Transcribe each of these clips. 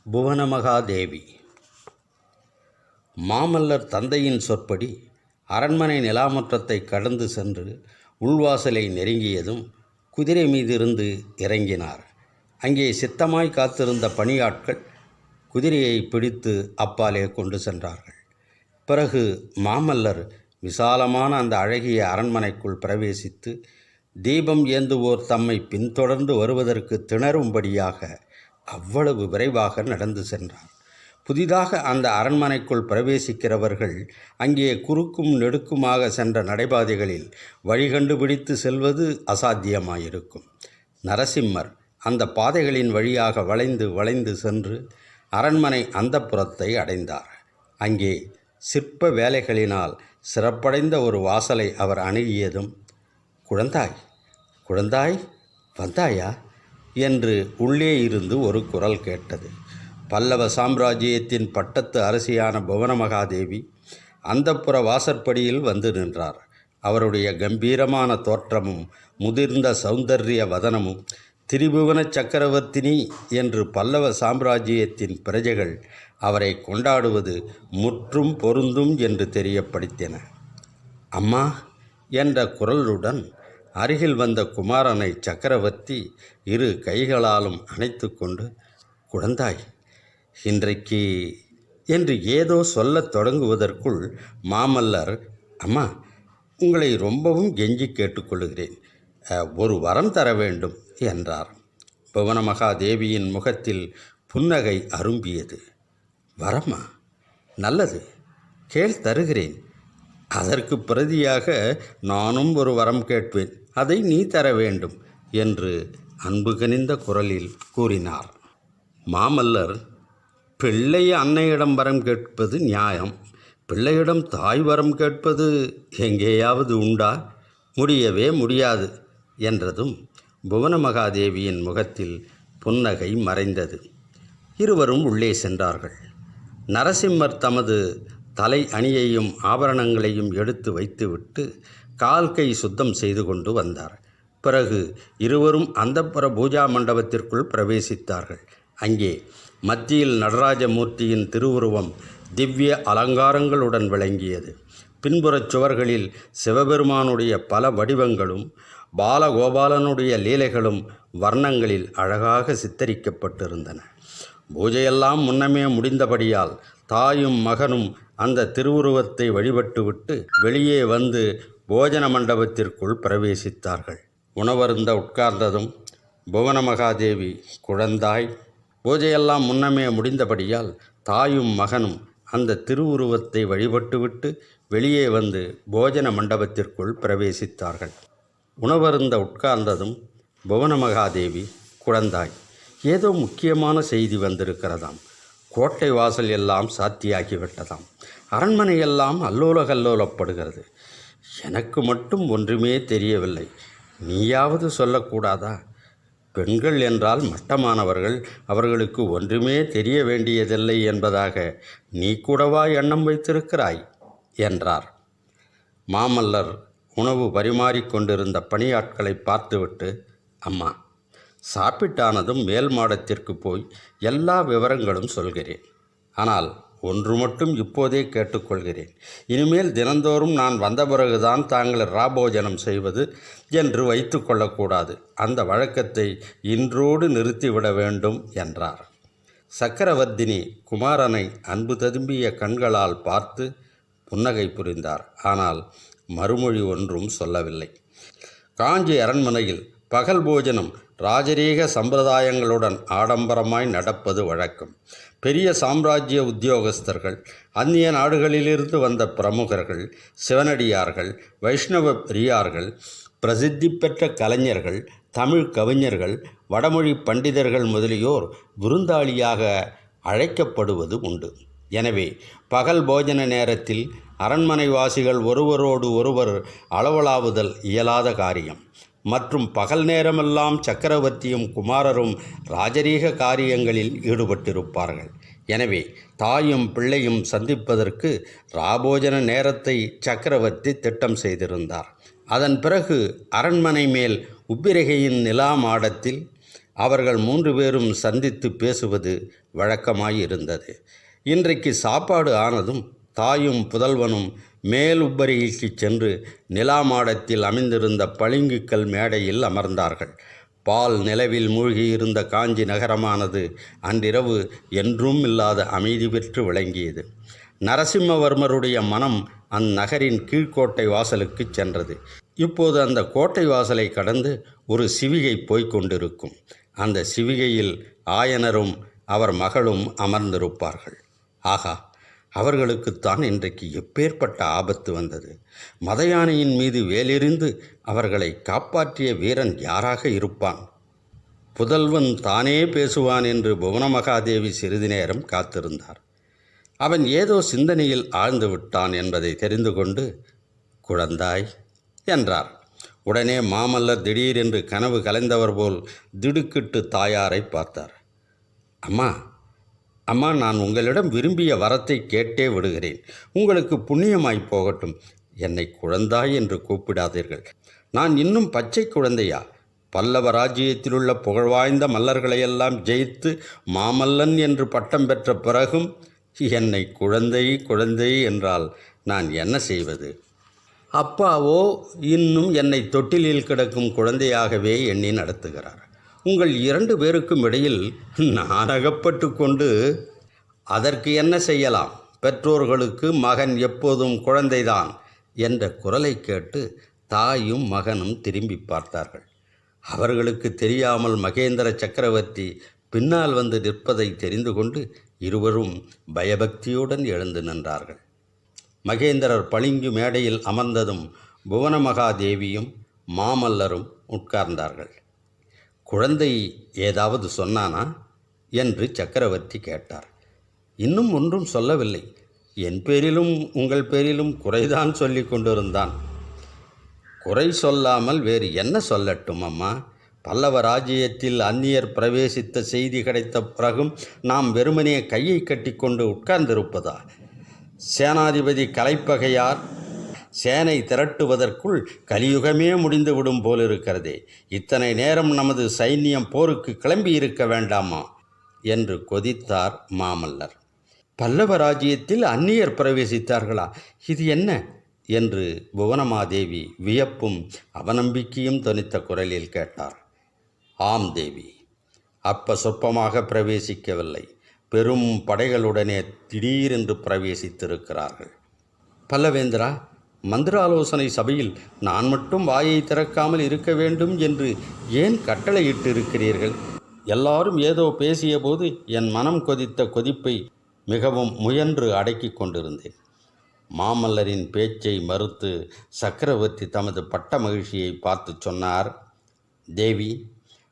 புவனமகாதேவி. மாமல்லர் தந்தையின் சொற்படி அரண்மனை நிலாமுற்றத்தை கடந்து சென்று உள்வாசலை நெருங்கியதும் குதிரை மீதிருந்து இறங்கினார். அங்கே சித்தமாய் காத்திருந்த பணியாட்கள் குதிரையை பிடித்து அப்பாலே கொண்டு சென்றார்கள். பிறகு மாமல்லர் விசாலமான அந்த அழகிய அரண்மனைக்குள் பிரவேசித்து தீபம் ஏந்துவோர் தம்மை பின்தொடர்ந்து வருவதற்கு திணறும்படியாக அவ்வளவு விரைவாக நடந்து சென்றார். புதிதாக அந்த அரண்மனைக்குள் பிரவேசிக்கிறவர்கள் அங்கே குறுக்கும் நெடுக்குமாக சென்ற நடைபாதைகளில் வழிகண்டுபிடித்து செல்வது அசாத்தியமாயிருக்கும். நரசிம்மர் அந்த பாதைகளின் வழியாக வளைந்து வளைந்து சென்று அரண்மனை அந்தப்புறத்தை அடைந்தார். அங்கே சிற்ப வேலைகளினால் சிறப்படைந்த ஒரு வாசலை அவர் அணுகியதும், குழந்தாய் குழந்தாய் வந்தாயா என்று உள்ளே இருந்து ஒரு குரல் கேட்டது. பல்லவ சாம்ராஜ்யத்தின் பட்டத்து அரசியான புவனமகாதேவி அந்தப்புற வாசற்படியில் வந்து நின்றார். அவருடைய கம்பீரமான தோற்றமும் முதிர்ந்த சௌந்தர்ய வதனமும் திரிபுவன சக்கரவர்த்தினி என்று பல்லவ சாம்ராஜ்யத்தின் பிரஜைகள் அவரை கொண்டாடுவது முற்றும் பொருந்தும் என்று தெரியப்படுத்தின. அம்மா என்ற குரலுடன் அருகில் வந்த குமாரனை சக்கரவர்த்தி இரு கைகளாலும் அணைத்து கொண்டு, குழந்தாய் இன்றைக்கு என்று ஏதோ சொல்லத் தொடங்குவதற்குள் மாமல்லர், அம்மா உங்களை ரொம்பவும் கெஞ்சி கேட்டுக்கொள்கிறேன், ஒரு வரம் தர வேண்டும் என்றார். புவனமகாதேவியின் முகத்தில் புன்னகை அரும்பியது. வரமா? நல்லது, கேள், தருகிறேன். அதற்கு பிரதியாக நானும் ஒரு வரம் கேட்பேன், அதை நீ தர வேண்டும் என்று அன்பு கனிந்த குரலில் கூறினார். மாமல்லர், பிள்ளை அன்னையிடம் வரம் கேட்பது நியாயம், பிள்ளையிடம் தாய் வரம் கேட்பது எங்கேயாவது உண்டா? முடியவே முடியாது என்றதும் புவனமகாதேவியின் முகத்தில் புன்னகை மறைந்தது. இருவரும் உள்ளே சென்றார்கள். நரசிம்மர் தமது தலை அணியையும் ஆபரணங்களையும் எடுத்து வைத்துவிட்டு கால் கை சுத்தம் செய்து கொண்டு வந்தார். பிறகு இருவரும் அந்தப்புற பூஜா மண்டபத்திற்குள் பிரவேசித்தார்கள். அங்கே மத்தியில் நடராஜமூர்த்தியின் திருவுருவம் திவ்ய அலங்காரங்களுடன் விளங்கியது. பின்புறச் சுவர்களில் சிவபெருமானுடைய பல வடிவங்களும் பாலகோபாலனுடைய லீலைகளும் வர்ணங்களில் அழகாக சித்தரிக்கப்பட்டிருந்தன. பூஜையெல்லாம் முன்னமே முடிந்தபடியால் தாயும் மகனும் அந்த திருவுருவத்தை வழிபட்டுவிட்டு வெளியே வந்து போஜன மண்டபத்திற்குள் பிரவேசித்தார்கள். உணவருந்த உட்கார்ந்ததும் புவனமகாதேவி, குழந்தாய், பூஜையெல்லாம் முன்னமே முடிந்தபடியால் தாயும் மகனும் அந்த திருவுருவத்தை வழிபட்டுவிட்டு வெளியே வந்து போஜன மண்டபத்திற்குள் பிரவேசித்தார்கள். உணவருந்த உட்கார்ந்ததும் புவனமகாதேவி, குழந்தாய், ஏதோ முக்கியமான செய்தி வந்திருக்கிறதாம். கோட்டை வாசல் எல்லாம் சாத்தியாகிவிட்டதாம். அரண்மனையெல்லாம் அல்லோல கல்லோலப்படுகிறது. எனக்கு மட்டும் ஒன்றுமே தெரியவில்லை. நீயாவது சொல்லக்கூடாதா? பெண்கள் என்றால் மட்டமானவர்கள், அவர்களுக்கு ஒன்றுமே தெரிய வேண்டியதில்லை என்பதாக நீ கூடவா எண்ணம் வைத்திருக்கிறாய் என்றார். மாமல்லர் உணவு பரிமாறிக்கொண்டிருந்த பணியாட்களை பார்த்துவிட்டு, அம்மா, சாப்பிட்டானதும் மேல் மாடத்திற்கு போய் எல்லா விவரங்களும் சொல்கிறேன். ஆனால் ஒன்று மட்டும் இப்போதே கேட்டுக்கொள்கிறேன். இனிமேல் தினந்தோறும் நான் வந்த பிறகுதான் தாங்கள் ராபோஜனம் செய்வது என்று வைத்து கொள்ளக்கூடாது. அந்த வழக்கத்தை இன்றோடு நிறுத்திவிட வேண்டும் என்றார். சக்கரவர்த்தினி குமாரனை அன்பு ததும்பிய கண்களால் பார்த்து புன்னகை புரிந்தார். ஆனால் மறுமொழி ஒன்றும் சொல்லவில்லை. காஞ்சி அரண்மனையில் பகல் போஜனம் ராஜரீக சம்பிரதாயங்களுடன் ஆடம்பரமாய் நடப்பது வழக்கம். பெரிய சாம்ராஜ்ய உத்தியோகஸ்தர்கள், அந்நிய நாடுகளிலிருந்து வந்த பிரமுகர்கள், சிவனடியார்கள், வைஷ்ணவ பெரியார்கள், பிரசித்தி பெற்ற கலைஞர்கள், தமிழ் கவிஞர்கள், வடமொழி பண்டிதர்கள் முதலியோர் விருந்தாளியாக அழைக்கப்படுவது உண்டு. எனவே பகல் போஜன நேரத்தில் அரண்மனை வாசிகள் ஒருவரோடு ஒருவர் அளவலாவுதல் இயலாத காரியம். மற்றும் பகல் நேரமெல்லாம் சக்கரவர்த்தியும் குமாரரும் ராஜரீக காரியங்களில் ஈடுபட்டிருப்பார்கள். எனவே தாயும் பிள்ளையும் சந்திப்பதற்கு ராபோஜன நேரத்தை சக்கரவர்த்தி திட்டம் செய்திருந்தார். அதன் பிறகு அரண்மனை மேல் உப்பிரகையின் நிலா மாடத்தில் அவர்கள் 3 பேரும் சந்தித்து பேசுவது வழக்கமாயிருந்தது. இன்றைக்கு சாப்பாடு ஆனதும் தாயும் புதல்வனும் மேல் உப்பரிகைக்கு சென்று நிலா மாடத்தில் அமைந்திருந்த பளிங்குக்கல் மேடையில் அமர்ந்தார்கள். பால் நிலவில் மூழ்கியிருந்த காஞ்சி நகரமானது அன்றிரவு என்றும் இல்லாத அமைதி பெற்று விளங்கியது. நரசிம்மவர்மருடைய மனம் அந்நகரின் கீழ்கோட்டை வாசலுக்கு சென்றது. இப்போது அந்த கோட்டை வாசலை கடந்து ஒரு சிவிகை போய்க் கொண்டிருக்கும். அந்த சிவிகையில் ஆயனரும் அவர் மகளும் அமர்ந்திருப்பார்கள். ஆகா, அவர்களுக்குத்தான் இன்றைக்கு எப்பேற்பட்ட ஆபத்து வந்தது! மதயானையின் மீது வேலெறிந்து அவர்களை காப்பாற்றிய வீரன் யாராக இருப்பான்? புதல்வன் தானே பேசுவான் என்று புவனமகாதேவி சிறிது நேரம் காத்திருந்தார். அவன் ஏதோ சிந்தனையில் ஆழ்ந்து விட்டான் என்பதை தெரிந்து கொண்டு, குழந்தாய் என்றார். உடனே மாமல்லர் திடீரென்று கனவு கலைந்தவர் போல் திடுக்கிட்டு தாயாரை பார்த்தார். அம்மா, அம்மா, நான் உங்களிடம் விரும்பிய வரத்தை கேட்டே விடுகிறேன். உங்களுக்கு புண்ணியமாய் போகட்டும். என்னை குழந்தாய் என்று கூப்பிடாதீர்கள். நான் இன்னும் பச்சை குழந்தையா? பல்லவ ராஜ்யத்திலுள்ள புகழ்வாய்ந்த மல்லர்களையெல்லாம் ஜெயித்து மாமல்லன் என்று பட்டம் பெற்ற பிறகும் என்னை குழந்தை குழந்தை என்றால் நான் என்ன செய்வது? அப்பாவோ இன்னும் என்னை தொட்டிலில் கிடக்கும் குழந்தையாகவே எண்ணி நடத்துகிறார். உங்கள் 2 பேருக்கும் இடையில் நான் அகப்பட்டு கொண்டு அதற்கு என்ன செய்யலாம்? பெற்றோர்களுக்கு மகன் எப்போதும் குழந்தைதான் என்ற குரலை கேட்டு தாயும் மகனும் திரும்பி பார்த்தார்கள். அவர்களுக்கு தெரியாமல் மகேந்திர சக்கரவர்த்தி பின்னால் வந்து நிற்பதை தெரிந்து கொண்டு இருவரும் பயபக்தியுடன் எழுந்து நின்றார்கள். மகேந்திரர் பளிங்கு மேடையில் அமர்ந்ததும் புவனமகாதேவியும் மாமல்லரும் உட்கார்ந்தார்கள். குழந்தை ஏதாவது சொன்னானா என்று சக்கரவர்த்தி கேட்டார். இன்னும் ஒன்றும் சொல்லவில்லை. என் பேரிலும் உங்கள் பேரிலும் குறைதான் சொல்லி கொண்டிருந்தான். குறை சொல்லாமல் வேறு என்ன சொல்லட்டும் அம்மா? பல்லவ ராஜ்யத்தில் அந்நியர் பிரவேசித்த செய்தி கிடைத்த பிறகும் நாம் வெறுமனே கையை கட்டி கொண்டு உட்கார்ந்திருப்பதா? சேனாதிபதி கலைப்பகையார் சேனை திரட்டுவதற்குள் கலியுகமே முடிந்துவிடும் போலிருக்கிறதே. இத்தனை நேரம் நமது சைன்யம் போருக்கு கிளம்பி இருக்க வேண்டாமா என்று கொதித்தார் மாமல்லர். பல்லவ ராஜ்யத்தில் அந்நியர் பிரவேசித்தார்களா? இது என்ன என்று புவனமாதேவி வியப்பும் அவநம்பிக்கையும் தொனித்த குரலில் கேட்டார். ஆம் தேவி, அற்ப சொற்பமாக பிரவேசிக்கவில்லை. பெரும் படைகளுடனே திடீரென்று பிரவேசித்திருக்கிறார்கள். பல்லவேந்திரா, மந்திராலோசனை சபையில் நான் மட்டும் வாயை திறக்காமல் இருக்க வேண்டும் என்று ஏன் கட்டளையிட்டிருக்கிறீர்கள்? எல்லாரும் ஏதோ பேசிய போது என் மனம் கொதித்த கொதிப்பை மிகவும் முயன்று அடக்கி கொண்டிருந்தேன். மாமல்லரின் பேச்சை மறுத்து சக்கரவர்த்தி தமது பட்ட மகிழ்ச்சியை பார்த்து சொன்னார். தேவி,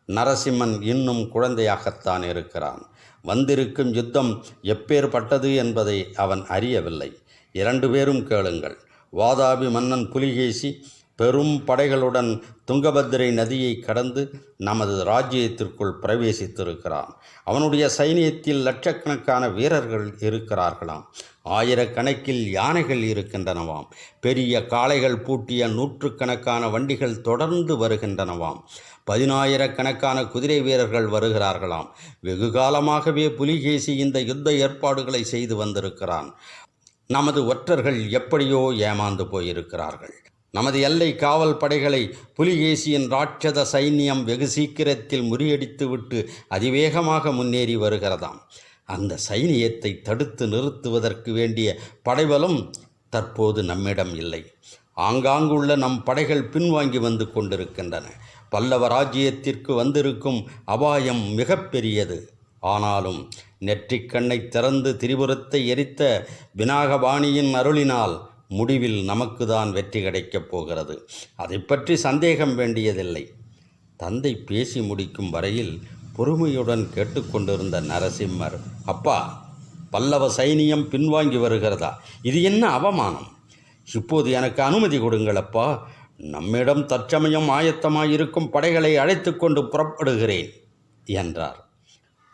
நரசிம்மன் இன்னும் குழந்தையாகத்தான் இருக்கிறான். வந்திருக்கும் யுத்தம் எப்பேற்பட்டது என்பதை அவன் அறியவில்லை. 2 பேரும் கேளுங்கள். வாதாபி மன்னன் புலிகேசி பெரும் படைகளுடன் துங்கபத்திரை நதியை கடந்து நமது ராஜ்யத்திற்குள் பிரவேசித்திருக்கிறான். அவனுடைய சைனியத்தில் லட்சக்கணக்கான வீரர்கள் இருக்கிறார்களாம். ஆயிரக்கணக்கில் யானைகள் இருக்கின்றனவாம். பெரிய காளைகள் பூட்டிய 100கணக்கான வண்டிகள் தொடர்ந்து வருகின்றனவாம். 10,000கணக்கான குதிரை வீரர்கள் வருகிறார்களாம். வெகு காலமாகவே புலிகேசி இந்த யுத்த ஏற்பாடுகளை செய்து வந்திருக்கிறான். நமது ஒற்றர்கள் எப்படியோ ஏமாந்து போயிருக்கிறார்கள். நமது எல்லை காவல் படைகளை புலிகேசியின் ராட்சத சைன்யம் வெகு சீக்கிரத்தில் முறியடித்துவிட்டு அதிவேகமாக முன்னேறி வருகிறதாம். அந்த சைனியத்தை தடுத்து நிறுத்துவதற்கு வேண்டிய படைபலம் தற்போது நம்மிடம் இல்லை. ஆங்காங்குள்ள நம் படைகள் பின்வாங்கி வந்து கொண்டிருக்கின்றன. பல்லவ ராஜ்யத்திற்கு வந்திருக்கும் அபாயம் மிகப்பெரியது. ஆனாலும் நெற்றிக்கண்ணை திறந்து திரிபுரத்தை எரித்த விநாகபாணியின் அருளினால் முடிவில் நமக்குதான் வெற்றி கிடைக்கப் போகிறது. அதை பற்றி சந்தேகம் வேண்டியதில்லை. தந்தை பேசி முடிக்கும் வரையில் பொறுமையுடன் கேட்டுக்கொண்டிருந்த நரசிம்மர், அப்பா, பல்லவ சைனியம் பின்வாங்கி வருகிறதா? இது என்ன அவமானம்! இப்போது எனக்கு அனுமதி கொடுங்கள் அப்பா. நம்மிடம் தற்சமயம் ஆயத்தமாயிருக்கும் படைகளை அழைத்து கொண்டு புறப்படுகிறேன் என்றார்.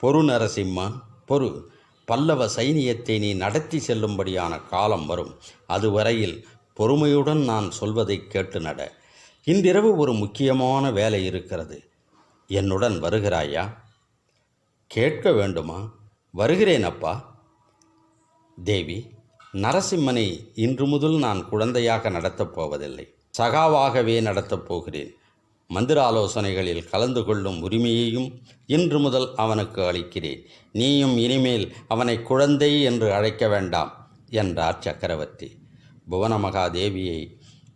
பொறு நரசிம்மா, பொறு. பல்லவ சைனியத்தை நீ நடத்தி செல்லும்படியான காலம் வரும். அதுவரையில் பொறுமையுடன் நான் சொல்வதை கேட்டு நட. இன்றிரவு ஒரு முக்கியமான வேலை இருக்கிறது. என்னுடன் வருகிறாயா? கேட்க வேண்டுமா? வருகிறேன் அப்பா. தேவி, நரசிம்மனை இன்று முதல் நான் குழந்தையாக நடத்தப் போவதில்லை, சகாவாகவே நடத்தப் போகிறேன். மந்திர ஆலோசனைகளில் கலந்து கொள்ளும் உரிமையையும் இன்று முதல் அவனுக்கு அளிக்கிறேன். நீயும் இனிமேல் அவனை குழந்தை என்று அழைக்க வேண்டாம் என்றார் சக்கரவர்த்தி. புவனமகாதேவியை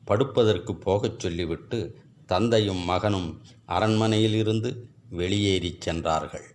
படுப்பதற்கு போகச் சொல்லிவிட்டு தந்தையும் மகனும் அரண்மனையிலிருந்து வெளியேறிச் சென்றார்கள்.